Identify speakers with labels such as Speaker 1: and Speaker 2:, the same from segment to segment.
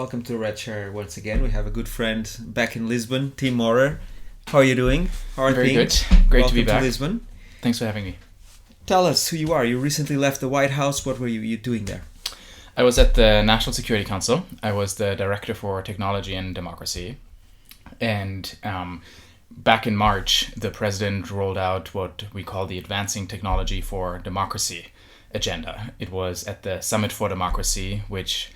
Speaker 1: welcome to Red Chair once again. We have a good friend back in Lisbon, Tim Maurer. How are you doing? How are
Speaker 2: Very
Speaker 1: things?
Speaker 2: good. Great
Speaker 1: welcome
Speaker 2: to be back.
Speaker 1: Lisbon.
Speaker 2: Thanks for having me.
Speaker 1: Tell us who you are. You recently left the White House. What were you doing there?
Speaker 2: I was at the National Security Council. I was the Director for Technology and Democracy. And back in March, the President rolled out what we call the Advancing Technology for Democracy agenda. It was at the Summit for Democracy, which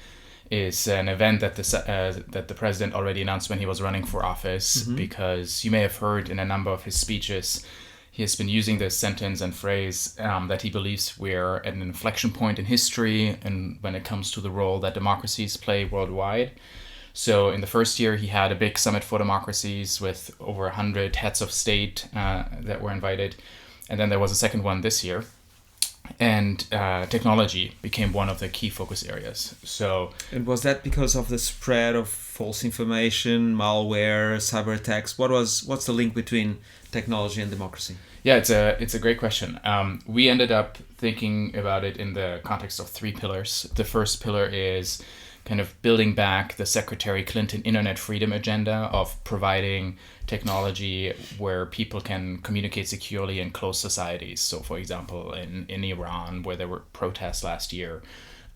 Speaker 2: is an event that the President already announced when he was running for office, because you may have heard in a number of his speeches, he has been using this sentence and phrase that he believes we're at an inflection point in history and when it comes to the role that democracies play worldwide. So in the first year, he had a big summit for democracies with over 100 heads of state that were invited. And then there was a second one this year. And technology became one of the key focus areas.
Speaker 1: And was that because of the spread of false information, malware, cyber attacks? What's the link between technology and democracy?
Speaker 2: Yeah, it's a great question. We ended up thinking about it in the context of three pillars. The first pillar is kind of building back the Secretary Clinton internet freedom agenda of providing technology where people can communicate securely in closed societies. So, for example, in Iran, where there were protests last year.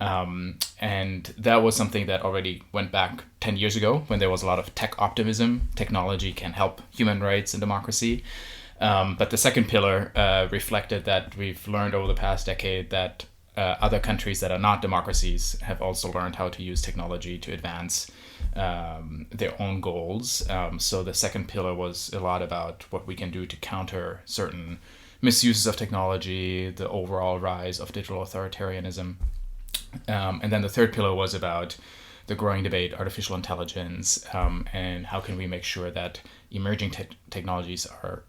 Speaker 2: And that was something that already went back 10 years ago when there was a lot of tech optimism. Technology can help human rights and democracy. But the second pillar reflected that we've learned over the past decade that other countries that are not democracies have also learned how to use technology to advance their own goals. So the second pillar was a lot about what we can do to counter certain misuses of technology, the overall rise of digital authoritarianism. And then the third pillar was about the growing debate, artificial intelligence, and how can we make sure that emerging technologies are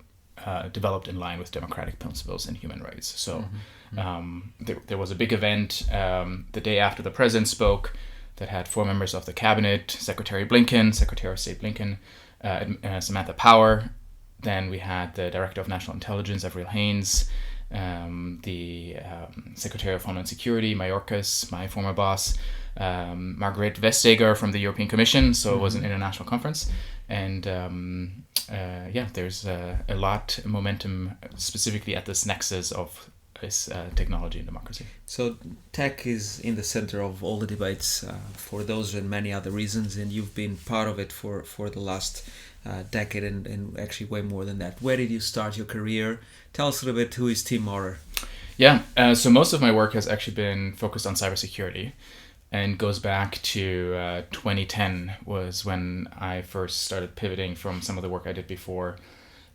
Speaker 2: developed in line with democratic principles and human rights. So there was a big event the day after the president spoke that had four members of the cabinet: Secretary Blinken, Secretary of State Blinken, Samantha Power. Then we had the Director of National Intelligence, Avril Haines, the Secretary of Homeland Security, Mayorkas, my former boss, Margrethe Vestager from the European Commission. So it was an international conference. And there's a lot of momentum specifically at this nexus of this technology and democracy.
Speaker 1: So tech is in the center of all the debates for those and many other reasons, and you've been part of it for the last decade and actually way more than that. Where did you start your career? Tell us a little bit, who is Tim Maurer?
Speaker 2: Yeah, so most of my work has actually been focused on cybersecurity, and goes back to 2010 was when I first started pivoting from some of the work I did before.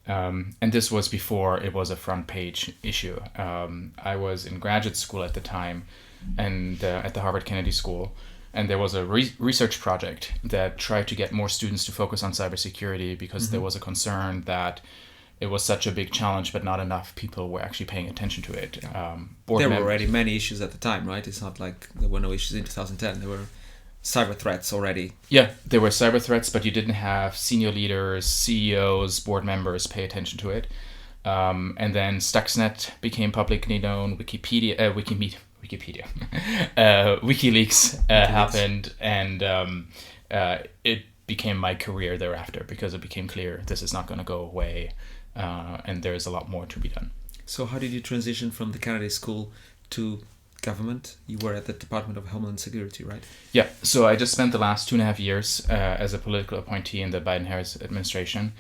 Speaker 2: And this was before it was a front page issue. I was in graduate school at the time and at the Harvard Kennedy School. And there was a research project that tried to get more students to focus on cybersecurity because there was a concern that it was such a big challenge, but not enough people were actually paying attention to it.
Speaker 1: There were already many issues at the time, right? It's not like there were no issues in 2010. There were cyber threats already.
Speaker 2: Yeah, there were cyber threats, but you didn't have senior leaders, CEOs, board members pay attention to it. And then Stuxnet became publicly known. WikiLeaks happened, and it became my career thereafter because it became clear this is not going to go away, and there is a lot more to be done.
Speaker 1: So how did you transition from the Kennedy School to government? You were at the Department of Homeland Security, right?
Speaker 2: Yeah, so I just spent the last 2.5 years as a political appointee in the Biden-Harris administration.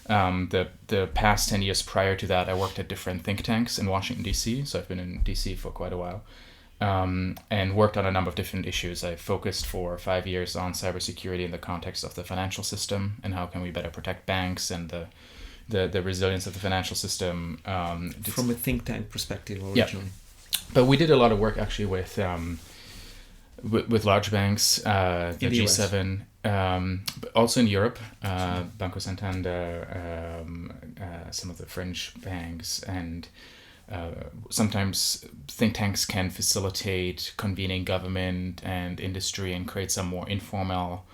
Speaker 2: The past 10 years prior to that, I worked at different think tanks in Washington, D.C., so I've been in D.C. for quite a while, and worked on a number of different issues. I focused for 5 years on cybersecurity in the context of the financial system and how can we better protect banks and the resilience of the financial system.
Speaker 1: From a think tank perspective originally.
Speaker 2: Yeah. But we did a lot of work actually with large banks, the G7, but also in Europe, Banco Santander, some of the French banks, and sometimes think tanks can facilitate convening government and industry and create some more informal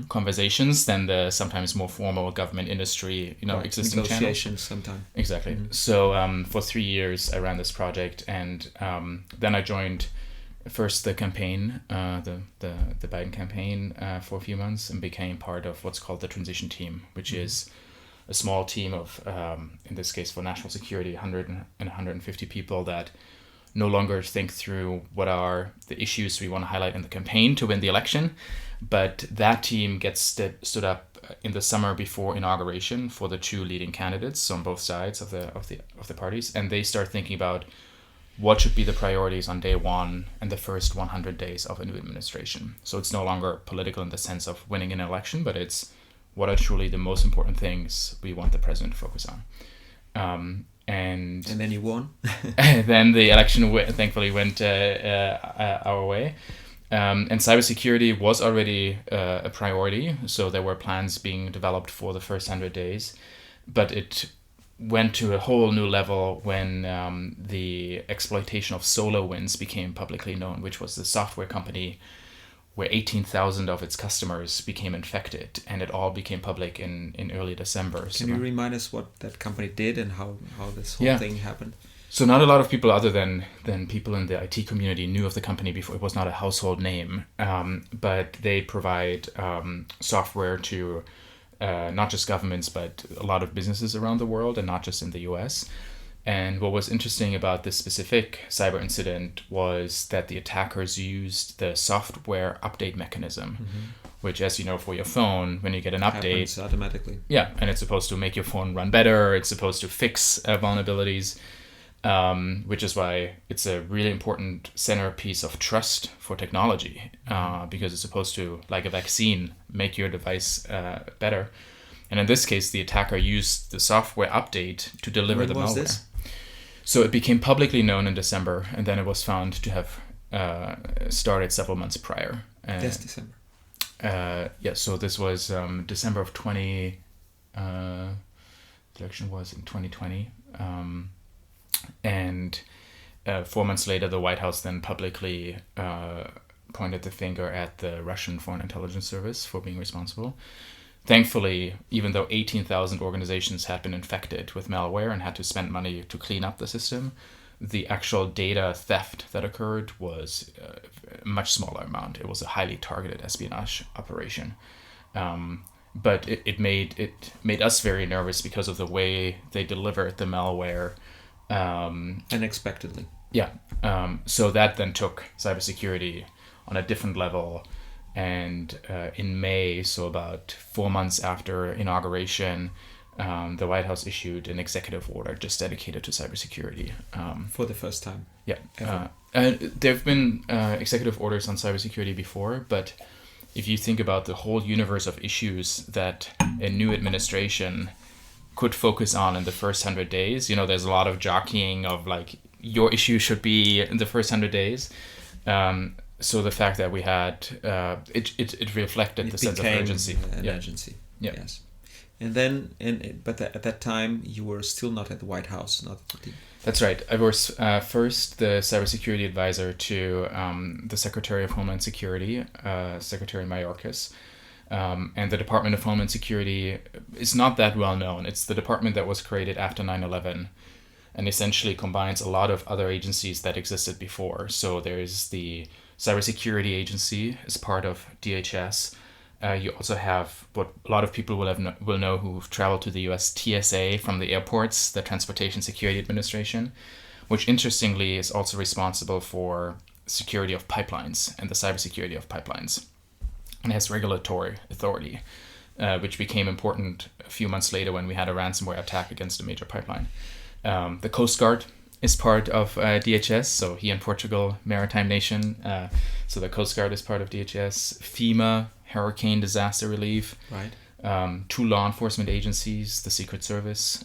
Speaker 2: conversations than the sometimes more formal government industry, existing
Speaker 1: negotiations
Speaker 2: channels.
Speaker 1: sometimes.
Speaker 2: Exactly. So for 3 years I ran this project, and then I joined first the campaign, the Biden campaign for a few months, and became part of what's called the transition team, which is a small team of, in this case for national security, 100 and 150 people that no longer think through what are the issues we want to highlight in the campaign to win the election, but that team gets stood up in the summer before inauguration for the two leading candidates on both sides of the parties, and they start thinking about what should be the priorities on day one and the first 100 days of a new administration. So it's no longer political in the sense of winning an election, but it's what are truly the most important things we want the president to focus on. And
Speaker 1: then you won.
Speaker 2: Then the election thankfully went our way. And cybersecurity was already a priority, so there were plans being developed for the first 100 days, but it went to a whole new level when the exploitation of SolarWinds became publicly known, which was the software company where 18,000 of its customers became infected, and it all became public in early December.
Speaker 1: Can you remind us what that company did and how this whole thing happened?
Speaker 2: So not a lot of people other than people in the IT community knew of the company before. It was not a household name, but they provide software to not just governments, but a lot of businesses around the world, and not just in the US. And what was interesting about this specific cyber incident was that the attackers used the software update mechanism, which, as you know, for your phone, when you get an update,
Speaker 1: happens automatically.
Speaker 2: Yeah, and it's supposed to make your phone run better. It's supposed to fix vulnerabilities, which is why it's a really important centerpiece of trust for technology, because it's supposed to, like a vaccine, make your device better. And in this case, the attacker used the software update to deliver the malware. This? So it became publicly known in December, and then it was found to have started several months prior.
Speaker 1: This December.
Speaker 2: So this was December of 20. The election was in 2020, and 4 months later, the White House then publicly pointed the finger at the Russian Foreign Intelligence Service for being responsible. Thankfully, even though 18,000 organizations had been infected with malware and had to spend money to clean up the system, the actual data theft that occurred was a much smaller amount. It was a highly targeted espionage operation. But it made us very nervous because of the way they delivered the malware.
Speaker 1: Unexpectedly.
Speaker 2: Yeah. So that then took cybersecurity on a different level. And in May, so about 4 months after inauguration, the White House issued an executive order just dedicated to cybersecurity.
Speaker 1: For the first time.
Speaker 2: Yeah. There have been executive orders on cybersecurity before, but if you think about the whole universe of issues that a new administration could focus on in the first 100 days, there's a lot of jockeying of like, your issue should be in the first 100 days. So the fact that we had it reflected the sense of urgency.
Speaker 1: An urgency. Yeah. Yes. And then, at that time, you were still not at the White House, not at the team.
Speaker 2: That's right. I was first the cybersecurity advisor to the Secretary of Homeland Security, Secretary Mayorkas. And the Department of Homeland Security is not that well known. It's the department that was created after 9/11 and essentially combines a lot of other agencies that existed before. So there's the Cybersecurity Agency as part of DHS. You also have what a lot of people will know who've traveled to the US, TSA from the airports, the Transportation Security Administration, which interestingly is also responsible for security of pipelines and the cybersecurity of pipelines, and has regulatory authority, which became important a few months later when we had a ransomware attack against a major pipeline. The Coast Guard is part of DHS, so here in Portugal, maritime nation. So the Coast Guard is part of DHS. FEMA, Hurricane Disaster Relief.
Speaker 1: Right.
Speaker 2: Two law enforcement agencies, the Secret Service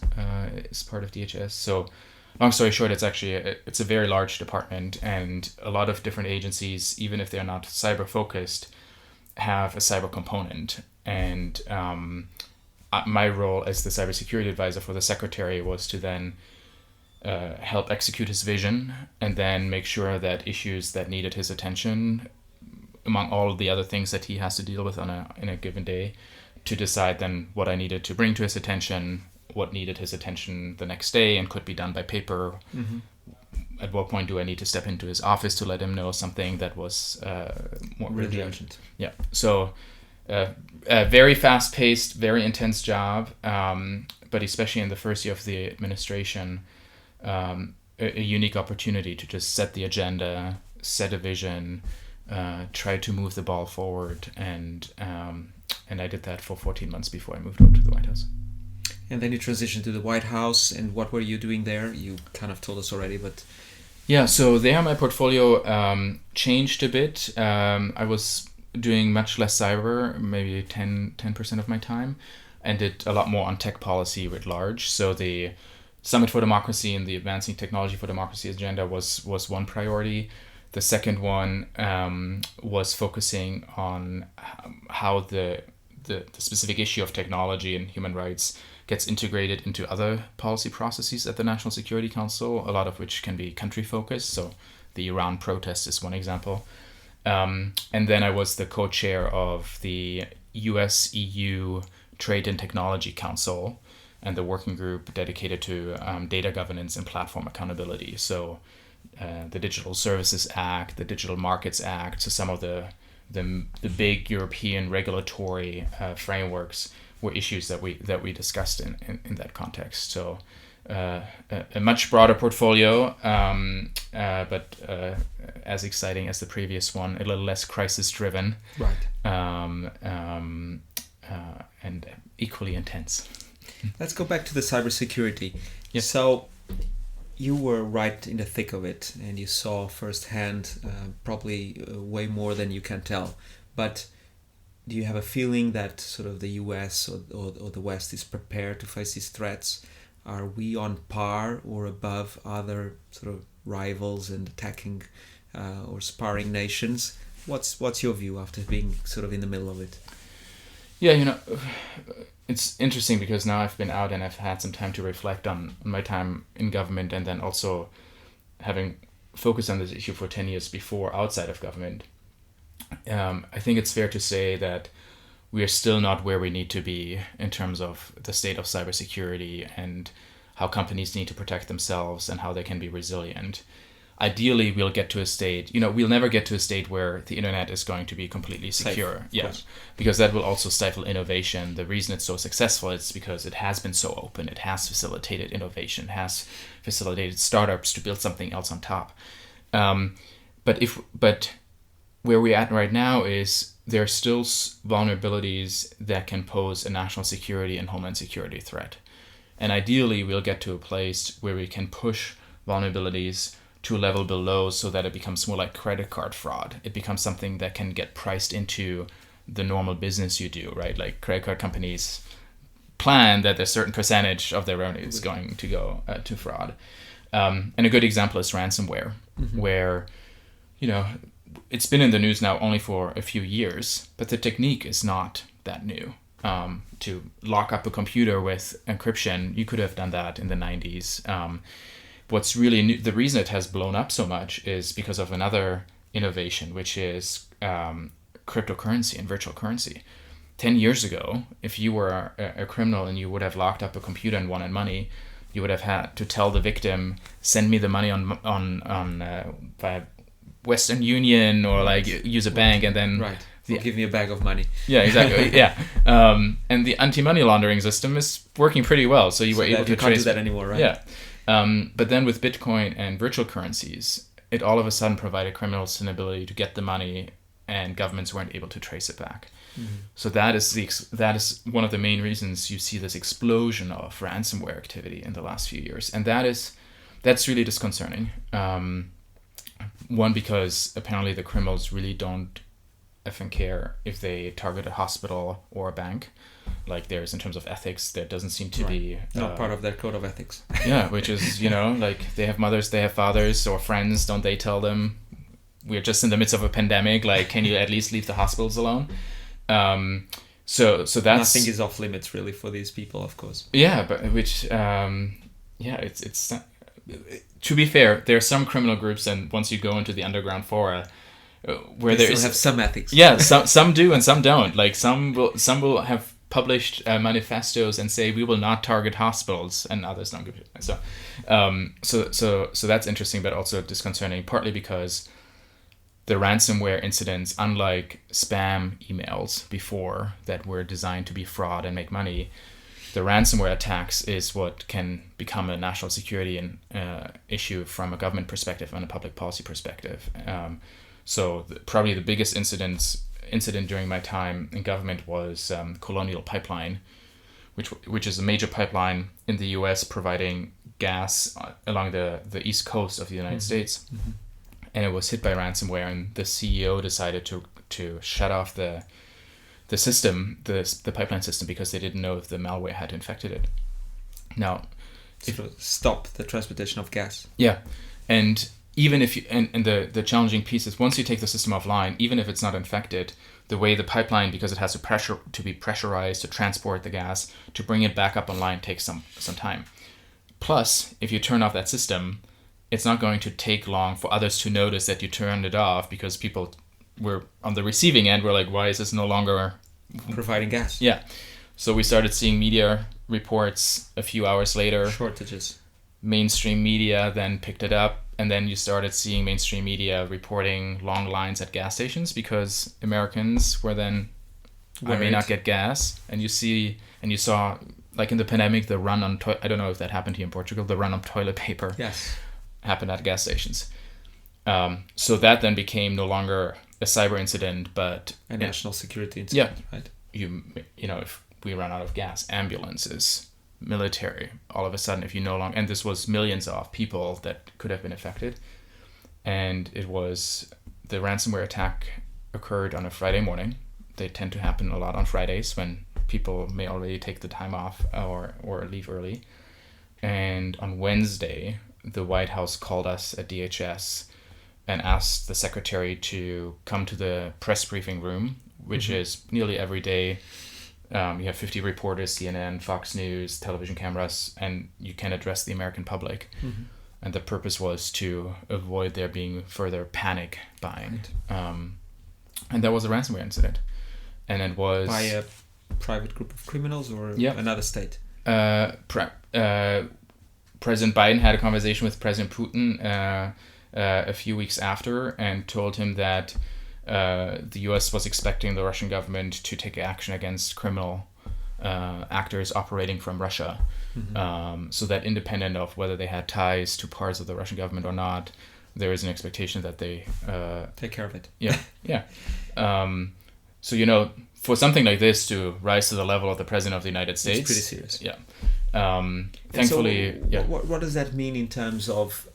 Speaker 2: is part of DHS. So long story short, it's a very large department, and a lot of different agencies, even if they're not cyber focused, have a cyber component. And my role as the cybersecurity advisor for the secretary was to then help execute his vision and then make sure that issues that needed his attention, among all of the other things that he has to deal with in a given day, to decide then what I needed to bring to his attention, what needed his attention the next day and could be done by paper, at what point do I need to step into his office to let him know something that was more
Speaker 1: really urgent.
Speaker 2: Yeah. So a very fast-paced, very intense job, but especially in the first year of the administration, a unique opportunity to just set the agenda, set a vision, try to move the ball forward, and I did that for 14 months before I moved over to the White House.
Speaker 1: And then you transitioned to the White House, and what were you doing there? You kind of told us already, but...
Speaker 2: Yeah, so there my portfolio changed a bit. I was doing much less cyber, maybe 10% of my time, and did a lot more on tech policy writ large. So the Summit for Democracy and the Advancing Technology for Democracy agenda was one priority. The second one was focusing on how the specific issue of technology and human rights gets integrated into other policy processes at the National Security Council, a lot of which can be country focused. So the Iran protest is one example. And then I was the co-chair of the US-EU Trade and Technology Council and the working group dedicated to data governance and platform accountability. So the Digital Services Act, the Digital Markets Act, so some of the big European regulatory frameworks were issues that we discussed in that context. So a much broader portfolio, but as exciting as the previous one, a little less crisis-driven,
Speaker 1: right?
Speaker 2: And equally intense.
Speaker 1: Let's go back to the cybersecurity.
Speaker 2: Yes.
Speaker 1: So you were right in the thick of it, and you saw firsthand probably way more than you can tell. But do you have a feeling that sort of the US or the West is prepared to face these threats? Are we on par or above other sort of rivals and attacking or sparring nations? What's your view after being sort of in the middle of it?
Speaker 2: Yeah, it's interesting because now I've been out and I've had some time to reflect on my time in government, and then also having focused on this issue for 10 years before outside of government. I think it's fair to say that we are still not where we need to be in terms of the state of cybersecurity and how companies need to protect themselves and how they can be resilient. Ideally, we'll get to a state, we'll never get to a state where the internet is going to be completely secure. Yes, because that will also stifle innovation. The reason it's so successful is because it has been so open. It has facilitated innovation, has facilitated startups to build something else on top. But where we're at right now is there are still vulnerabilities that can pose a national security and homeland security threat. And ideally, we'll get to a place where we can push vulnerabilities to a level below so that it becomes more like credit card fraud. It becomes something that can get priced into the normal business you do, right? Like credit card companies plan that a certain percentage of their revenue is going to go to fraud. And a good example is ransomware, where, it's been in the news now only for a few years, but the technique is not that new. To lock up a computer with encryption, you could have done that in the 90s. What's really new, the reason it has blown up so much is because of another innovation, which is cryptocurrency and virtual currency. 10 years ago, if you were a criminal and you would have locked up a computer and wanted money, you would have had to tell the victim, send me the money on via Western Union or like use a bank, and then
Speaker 1: give me a bag of money.
Speaker 2: Yeah, exactly. Yeah, and the anti-money laundering system is working pretty well, so you were able to
Speaker 1: can't do that anymore, right?
Speaker 2: Yeah. But then with Bitcoin and virtual currencies, it all of a sudden provided criminals an ability to get the money, and governments weren't able to trace it back. So that is one of the main reasons you see this explosion of ransomware activity in the last few years, and that's really disconcerting. One, because apparently the criminals really don't effing care if they target a hospital or a bank. Like there's in terms of ethics, there doesn't seem to be
Speaker 1: not part of their code of ethics.
Speaker 2: Yeah, which is like they have mothers, they have fathers or friends. Don't they tell them we're just in the midst of a pandemic? Like, can you at least leave the hospitals alone? So that's
Speaker 1: nothing is off limits really for these people, of course.
Speaker 2: Yeah, but which it's to be fair, there are some criminal groups, and once you go into the underground fora, where
Speaker 1: they still have some ethics.
Speaker 2: Yeah, some do and some don't. Like some will have published manifestos and say we will not target hospitals, and others don't give it. So that's interesting, but also disconcerting, partly because the ransomware incidents, unlike spam emails before that were designed to be fraud and make money, the ransomware attacks is what can become a national security issue from a government perspective and a public policy perspective. Probably the biggest incident during my time in government was Colonial Pipeline, which is a major pipeline in the U.S. providing gas along the east coast of the United States. Mm-hmm. And it was hit by ransomware, and the CEO decided to shut off the system, the pipeline system, because they didn't know if the malware had infected it. Now,
Speaker 1: stop the transportation of gas.
Speaker 2: Yeah, and even if you and the challenging piece is once you take the system offline, even if it's not infected, the way the pipeline, because it has to be pressurized to transport the gas, to bring it back up online takes some time. Plus, if you turn off that system, it's not going to take long for others to notice that you turned it off, because people were on the receiving end. We're like, why is this no longer
Speaker 1: providing gas?
Speaker 2: Yeah. So we started seeing media reports a few hours later.
Speaker 1: Shortages. Mainstream
Speaker 2: media then picked it up, and then you started seeing mainstream media reporting long lines at gas stations because Americans were then, I may not get gas. And you saw, like in the pandemic, the run on, I don't know if that happened here in Portugal, the run on toilet paper.
Speaker 1: Yes.
Speaker 2: Happened at gas stations. So that then became no longer a cyber incident, but
Speaker 1: a national security incident.
Speaker 2: Yeah,
Speaker 1: right.
Speaker 2: You know, if we run out of gas, ambulances, military, all of a sudden, if you no longer, and this was millions of people that could have been affected, and it was the ransomware attack occurred on a Friday morning. They tend to happen a lot on Fridays when people may already take the time off or leave early. And on Wednesday, the White House called us at DHS and asked the secretary to come to the press briefing room, which is nearly every day. You have 50 reporters, CNN, Fox News, television cameras, and you can address the American public. Mm-hmm. And the purpose was to avoid there being further panic buying. Right. And that was a ransomware incident. And it was...
Speaker 1: By a private group of criminals or another state?
Speaker 2: President Biden had a conversation with President Putin a few weeks after and told him that the U.S. was expecting the Russian government to take action against criminal actors operating from Russia. Mm-hmm. So that independent of whether they had ties to parts of the Russian government or not, there is an expectation that they...
Speaker 1: take care of it.
Speaker 2: Yeah. So, you know, for something like this to rise to the level of the President of the United States...
Speaker 1: It's pretty serious.
Speaker 2: Yeah. Thankfully,
Speaker 1: what does that mean in terms of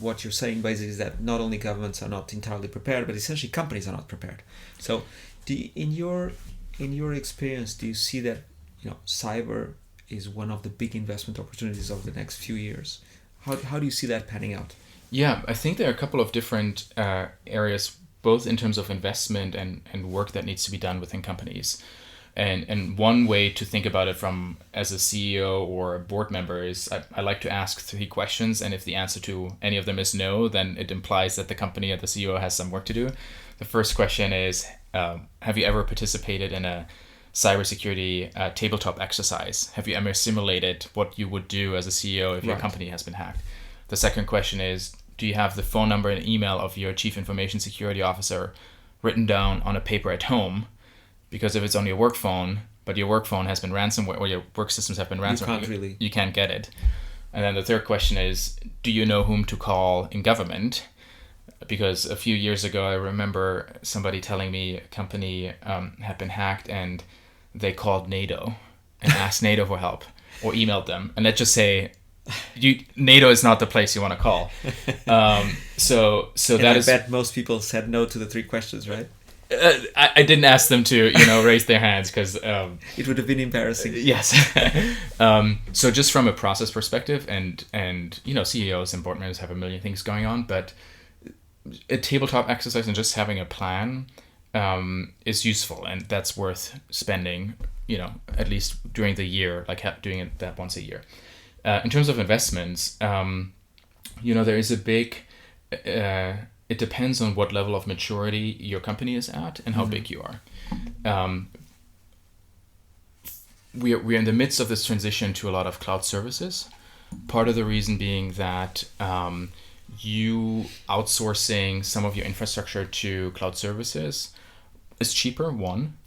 Speaker 1: what you're saying basically is that not only governments are not entirely prepared, but essentially companies are not prepared. So in your experience, do you see that, you know, cyber is one of the big investment opportunities of the next few years? How do you see that panning out?
Speaker 2: Yeah, I think there are a couple of different areas, both in terms of investment and work that needs to be done within companies. And one way to think about it from as a CEO or a board member is I like to ask 3 questions, and if the answer to any of them is no, then it implies that the company or the CEO has some work to do. The first question is, have you ever participated in a cybersecurity tabletop exercise? Have you ever simulated what you would do as a CEO if your company has been hacked? The second question is, do you have the phone number and email of your chief information security officer written down on a paper at home? Because if it's on your work phone, but your work phone has been ransomware, or your work systems have been ransomware, you can't get it. And then the third question is, do you know whom to call in government? Because a few years ago, I remember somebody telling me a company had been hacked and they called NATO and asked NATO for help or emailed them. And let's just say, NATO is not the place you want to call. So that is...
Speaker 1: I bet most people said no to the 3 questions, right?
Speaker 2: I didn't ask them to, raise their hands because...
Speaker 1: it would have been embarrassing.
Speaker 2: Yes. So just from a process perspective, and CEOs and board members have a million things going on, but a tabletop exercise and just having a plan is useful, and that's worth spending, at least during the year, like doing it that once a year. In terms of investments, there is a big... it depends on what level of maturity your company is at and how big you are. we're in the midst of this transition to a lot of cloud services. Part of the reason being that you outsourcing some of your infrastructure to cloud services is cheaper, one,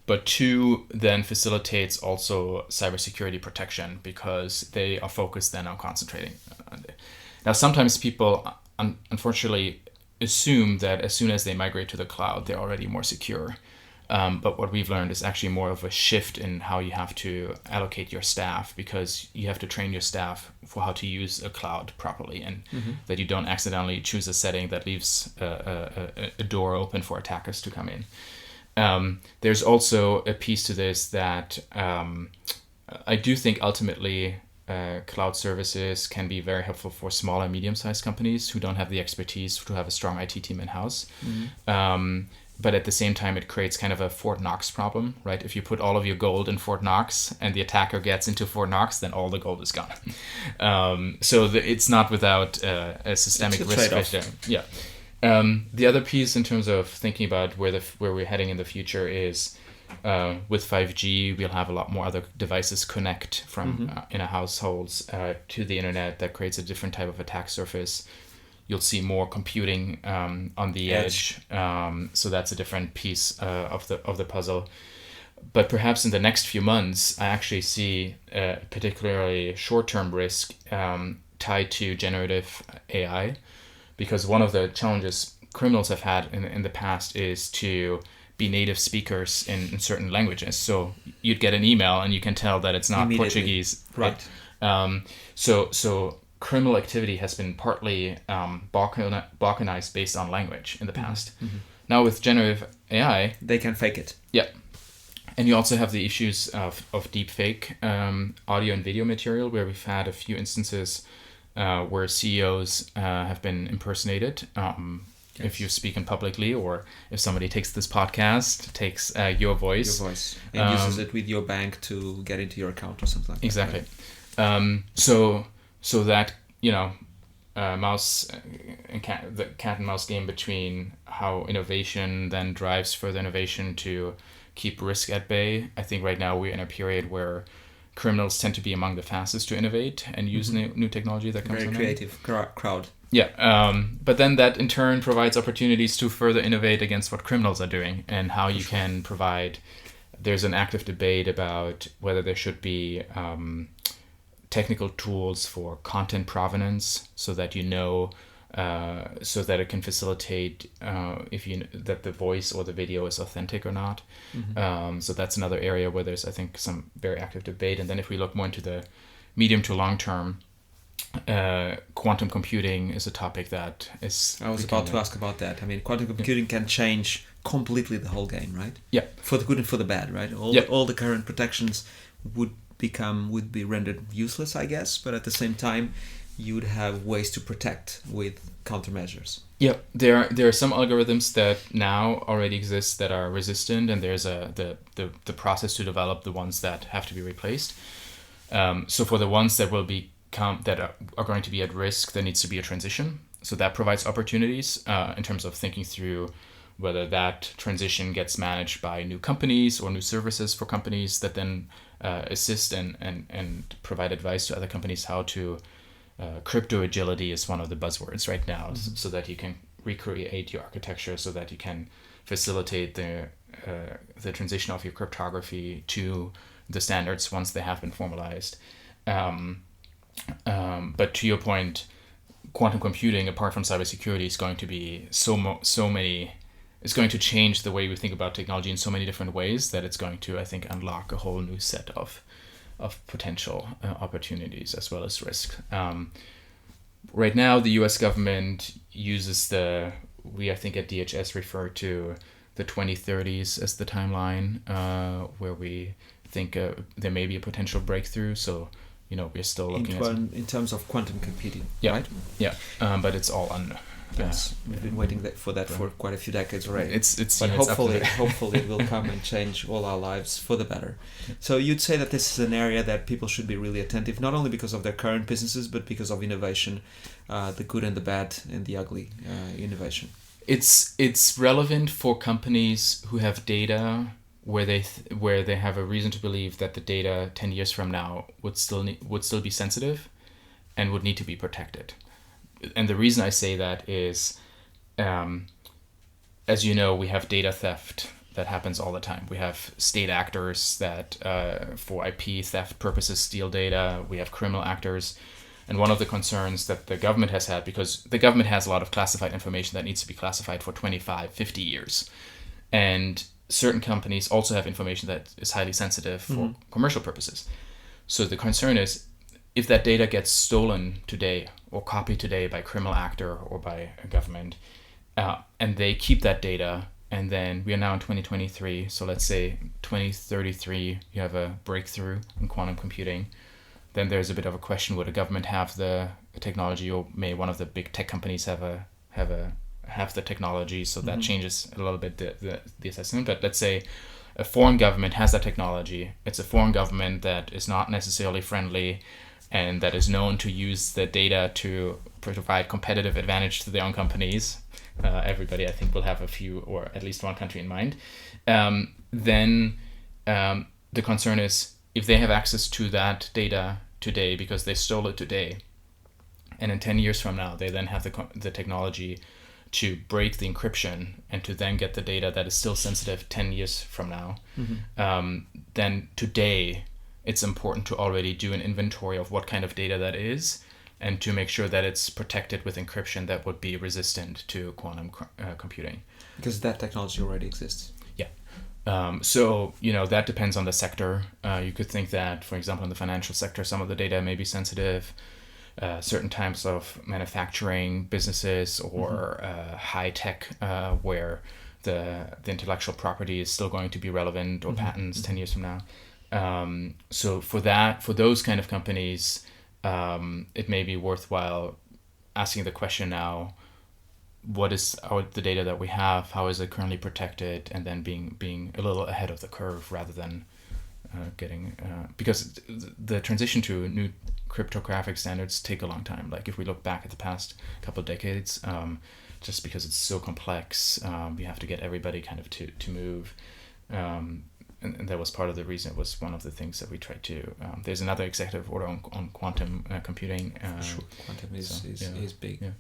Speaker 2: but two, then facilitates also cybersecurity protection because they are focused then on concentrating on it. Now, sometimes people unfortunately assume that as soon as they migrate to the cloud, they're already more secure. But what we've learned is actually more of a shift in how you have to allocate your staff, because you have to train your staff for how to use a cloud properly, and that you don't accidentally choose a setting that leaves a door open for attackers to come in. There's also a piece to this that I do think ultimately cloud services can be very helpful for small and medium-sized companies who don't have the expertise to have a strong IT team in-house. But at the same time, it creates kind of a Fort Knox problem, right? If you put all of your gold in Fort Knox and the attacker gets into Fort Knox, then all the gold is gone. It's not without a systemic risk right there. Yeah. The other piece in terms of thinking about where we're heading in the future is with 5G, we'll have a lot more other devices connect from in a households to the internet. That creates a different type of attack surface. You'll see more computing on the edge. So that's a different piece of the puzzle. But perhaps in the next few months, I actually see a particularly short-term risk tied to generative AI, because one of the challenges criminals have had in the past is to be native speakers in certain languages. So you'd get an email and you can tell that it's not Portuguese.
Speaker 1: Right.
Speaker 2: So criminal activity has been partly balkanized based on language in the past. Now with generative AI,
Speaker 1: they can fake it.
Speaker 2: Yeah. And you also have the issues of deep fake audio and video material, where we've had a few instances where CEOs have been impersonated. If you've spoken publicly, or if somebody takes this podcast, takes your voice.
Speaker 1: And uses it with your bank to get into your account or something like that.
Speaker 2: Exactly. Right? So that, the cat and mouse game between how innovation then drives further innovation to keep risk at bay. I think right now we're in a period where criminals tend to be among the fastest to innovate and use new technology that comes from
Speaker 1: very creative crowd.
Speaker 2: Yeah, but then that in turn provides opportunities to further innovate against what criminals are doing, and how you can provide. There's an active debate about whether there should be technical tools for content provenance, so that so that it can facilitate that the voice or the video is authentic or not. So that's another area where there's, I think, some very active debate. And then if we look more into the medium to long term, quantum computing is a topic that is...
Speaker 1: I was about to ask about that. I mean, quantum computing can change completely the whole game, right?
Speaker 2: Yeah.
Speaker 1: For the good and for the bad, right? All the current protections would be rendered useless, I guess, but at the same time, you would have ways to protect with countermeasures.
Speaker 2: Yeah, there are some algorithms that now already exist that are resistant, and there's the process to develop the ones that have to be replaced. So for the ones that will are going to be at risk, there needs to be a transition. So that provides opportunities in terms of thinking through whether that transition gets managed by new companies or new services for companies that then assist and provide advice to other companies how to... crypto agility is one of the buzzwords right now, so that you can recreate your architecture, so that you can facilitate the transition of your cryptography to the standards once they have been formalized. But to your point, quantum computing, apart from cybersecurity, is going to be it's going to change the way we think about technology in so many different ways that it's going to, I think, unlock a whole new set of potential opportunities as well as risk. Right now, the U.S. government uses I think at DHS refer to the 2030s as the timeline where we think there may be a potential breakthrough. So, we're still looking
Speaker 1: in terms of quantum computing,
Speaker 2: yeah,
Speaker 1: right?
Speaker 2: Yeah, but it's all
Speaker 1: Yes, we've been waiting for that for quite a few decades already.
Speaker 2: But
Speaker 1: hopefully it will come and change all our lives for the better. So you'd say that this is an area that people should be really attentive, not only because of their current businesses, but because of innovation, the good and the bad and the ugly innovation.
Speaker 2: It's relevant for companies who have data where they have a reason to believe that the data 10 years from now would still be sensitive and would need to be protected. And the reason I say that is, as you know, we have data theft that happens all the time. We have state actors that, for IP theft purposes, steal data. We have criminal actors. And one of the concerns that the government has had, because the government has a lot of classified information that needs to be classified for 25, 50 years. And certain companies also have information that is highly sensitive for commercial purposes. So the concern is, if that data gets stolen today or copied today by a criminal actor or by a government, and they keep that data, and then we are now in 2023, so let's say 2033, you have a breakthrough in quantum computing, then there's a bit of a question, would a government have the technology, or may one of the big tech companies have the technology? So that changes a little bit the assessment. But let's say a foreign government has that technology. It's a foreign government that is not necessarily friendly and that is known to use the data to provide competitive advantage to their own companies. Everybody, I think, will have a few or at least one country in mind. Then the concern is, if they have access to that data today because they stole it today, and in 10 years from now, they then have the technology to break the encryption and to then get the data that is still sensitive 10 years from now, then today it's important to already do an inventory of what kind of data that is and to make sure that it's protected with encryption that would be resistant to quantum computing.
Speaker 1: Because that technology already exists.
Speaker 2: Yeah. So, that depends on the sector. You could think that, for example, in the financial sector, some of the data may be sensitive. Certain types of manufacturing businesses or high tech where the intellectual property is still going to be relevant, or patents 10 years from now. So for those kind of companies, it may be worthwhile asking the question now, what is the data that we have? How is it currently protected? And then being a little ahead of the curve rather than getting because the transition to new cryptographic standards take a long time. Like if we look back at the past couple of decades, just because it's so complex, we have to get everybody kind of to move. And that was part of the reason. It was one of the things that we tried to. There's another executive order on quantum computing.
Speaker 1: Sure, quantum is big.
Speaker 2: Yeah.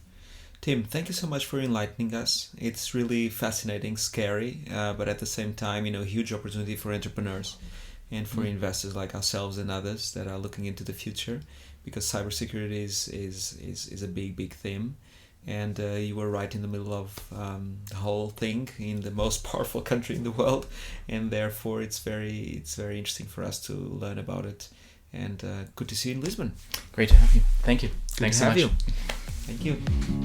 Speaker 1: Tim, thank you so much for enlightening us. It's really fascinating, scary, but at the same time, huge opportunity for entrepreneurs and for investors like ourselves and others that are looking into the future, because cybersecurity is a big theme. And you were right in the middle of the whole thing in the most powerful country in the world, and therefore it's very interesting for us to learn about it. And good to see you in Lisbon.
Speaker 2: Great to have you. Thank you.
Speaker 1: Good
Speaker 2: Thanks
Speaker 1: to
Speaker 2: so
Speaker 1: have
Speaker 2: much.
Speaker 1: you. Thank you.